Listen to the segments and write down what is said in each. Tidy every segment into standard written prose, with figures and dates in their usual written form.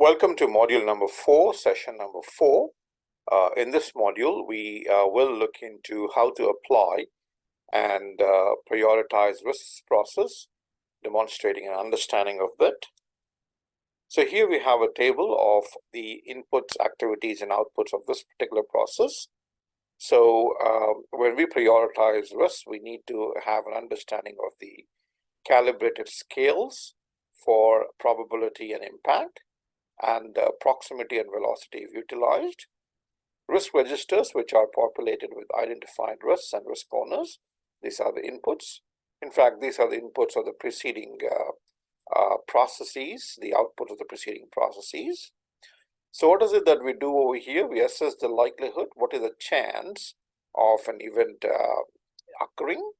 Welcome to module number 4, session number 4. In this module, we will look into how to apply and prioritize risks process, demonstrating an understanding of that. So here we have a table of the inputs, activities, and outputs of this particular process. So when we prioritize risks, we need to have an understanding of the calibrated scales for probability and impact, and proximity and velocity if utilized. Risk registers, which are populated with identified risks and risk owners. These are the inputs. In fact, these are the inputs of the preceding processes, the output of the preceding processes. So what is it that we do over here? We assess the likelihood, what is the chance of an event occurring,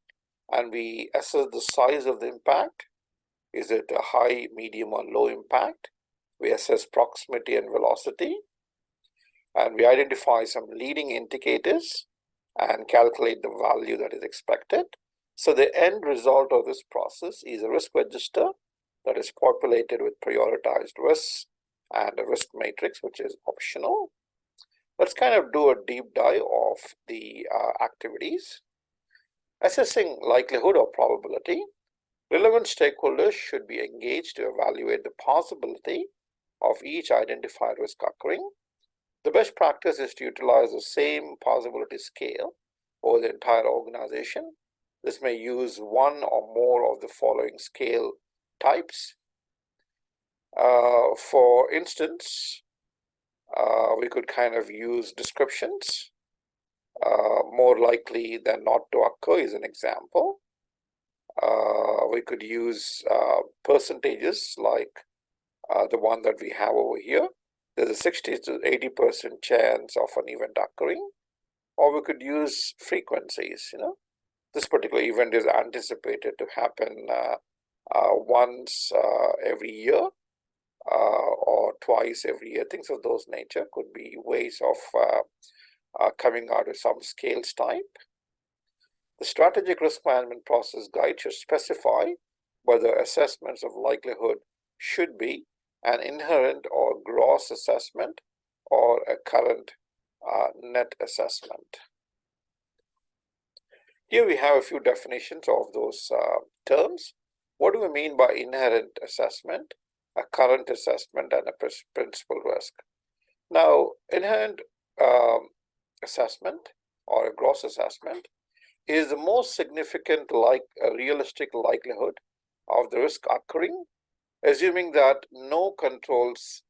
and we assess the size of the impact. Is it a high, medium, or low impact? We assess proximity and velocity, and we identify some leading indicators and calculate the value that is expected. So the end result of this process is a risk register that is populated with prioritized risks and a risk matrix, which is optional. Let's kind of do a deep dive of the activities. Assessing likelihood or probability. Relevant stakeholders should be engaged to evaluate the possibility of each identified risk occurring. The best practice is to utilize the same possibility scale over the entire organization. This may use one or more of the following scale types. For instance, we could kind of use descriptions. More likely than not to occur is an example. We could use percentages like the one that we have over here. There's a 60 to 80% chance of an event occurring. Or we could use frequencies. This particular event is anticipated to happen once every year or twice every year. Things of those nature could be ways of coming out with some scales type. The strategic risk management process guide should specify whether assessments of likelihood should be an inherent or gross assessment or a current net assessment. Here we have a few definitions of those terms. What do we mean by inherent assessment, a current assessment, and a principal risk? Now, inherent assessment or a gross assessment is the most significant realistic likelihood of the risk occurring, assuming that no controls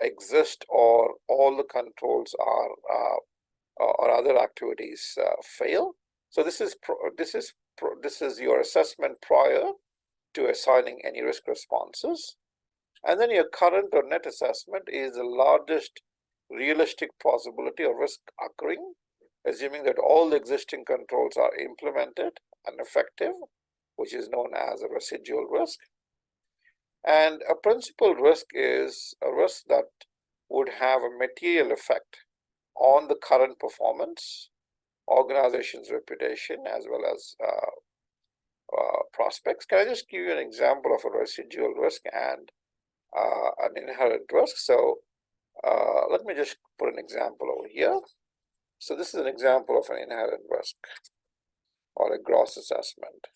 exist or all the controls are or other activities fail. So this is your assessment prior to assigning any risk responses. And then your current or net assessment is the largest realistic possibility of risk occurring, assuming that all the existing controls are implemented and effective, which is known as a residual risk. And a principal risk is a risk that would have a material effect on the current performance, organization's reputation, as well as prospects. Can I just give you an example of a residual risk and an inherent risk? So let me just put an example over here. So this is an example of an inherent risk or a gross assessment.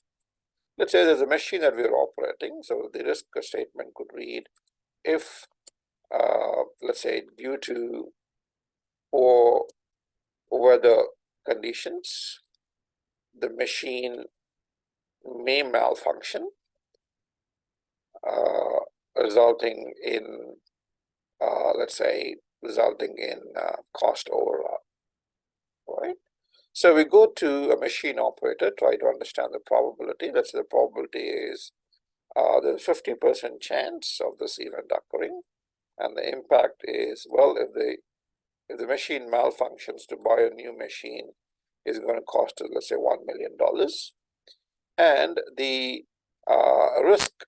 Let's say there's a machine that we're operating. So the risk statement could read, if, let's say, due to poor weather conditions, the machine may malfunction, resulting in, cost overrun, right? So we go to a machine operator, try to understand the probability. Let's say the probability is there's a 50% chance of this event occurring, and the impact is, well, if the machine malfunctions, to buy a new machine is going to cost us, let's say, $1 million. And the risk,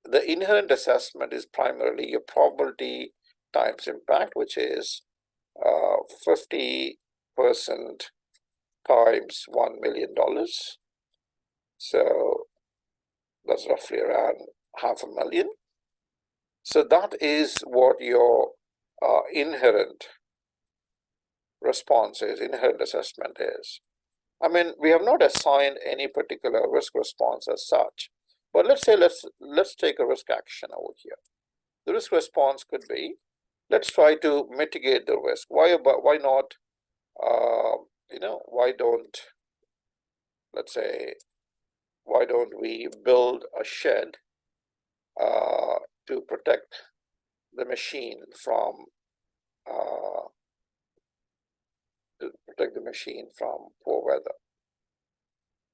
the inherent assessment is primarily your probability times impact, which is 50% times $1 million. So that's roughly around $500,000. So that is what your inherent response is, inherent assessment is. I mean, we have not assigned any particular risk response as such, but let's say let's take a risk action over here. The risk response could be, let's try to mitigate the risk. Why not? Why don't, let's say, why don't we build a shed to protect the machine from poor weather?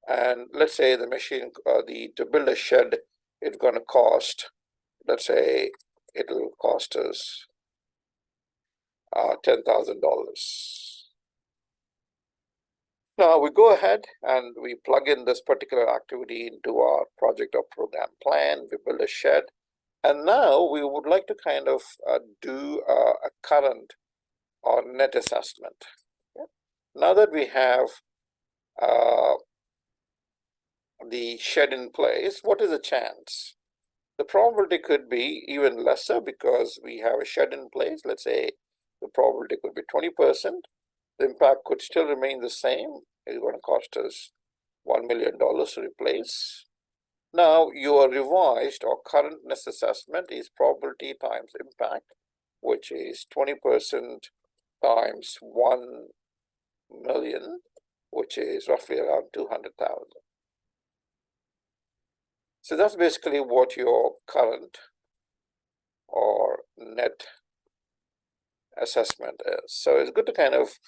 And let's say the machine, to build a shed, it's going to cost, let's say, it'll cost us $10,000. Now we go ahead and we plug in this particular activity into our project or program plan. We build a shed, and now we would like to kind of do a current or net assessment. Okay? Now that we have the shed in place, what is the chance? The probability could be even lesser because we have a shed in place. Let's say the probability could be 20%. The impact could still remain the same. It's going to cost us $1 million to replace. Now, your revised or current net assessment is probability times impact, which is 20% times 1 million, which is roughly around 200,000. So that's basically what your current or net assessment is. So it's good to kind of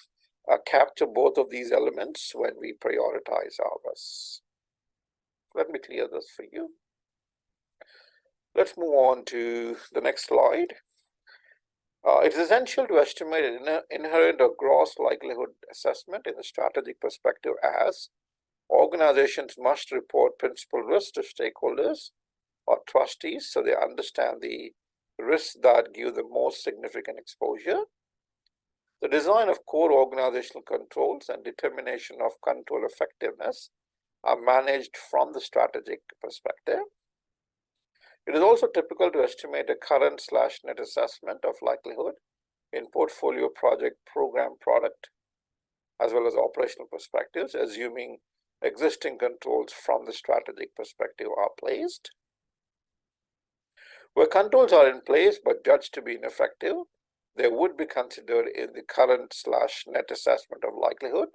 capture both of these elements when we prioritize our risks. Let me clear this for you. Let's move on to the next slide. It is essential to estimate an inherent or gross likelihood assessment in the strategic perspective, as organizations must report principal risks to stakeholders or trustees so they understand the risks that give the most significant exposure. The design of core organizational controls and determination of control effectiveness are managed from the strategic perspective. It is also typical to estimate a current/net assessment of likelihood in portfolio, project, program, product, as well as operational perspectives, assuming existing controls from the strategic perspective are placed. Where controls are in place but judged to be ineffective, they would be considered in the current/net assessment of likelihood,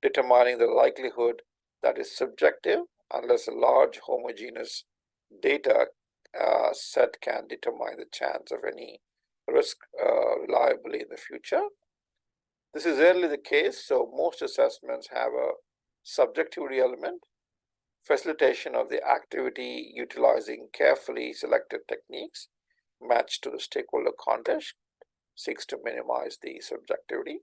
determining the likelihood that is subjective unless a large homogeneous data set can determine the chance of any risk reliably in the future. This is rarely the case, so most assessments have a subjectivity element. Facilitation of the activity utilizing carefully selected techniques matched to the stakeholder context seeks to minimize the subjectivity.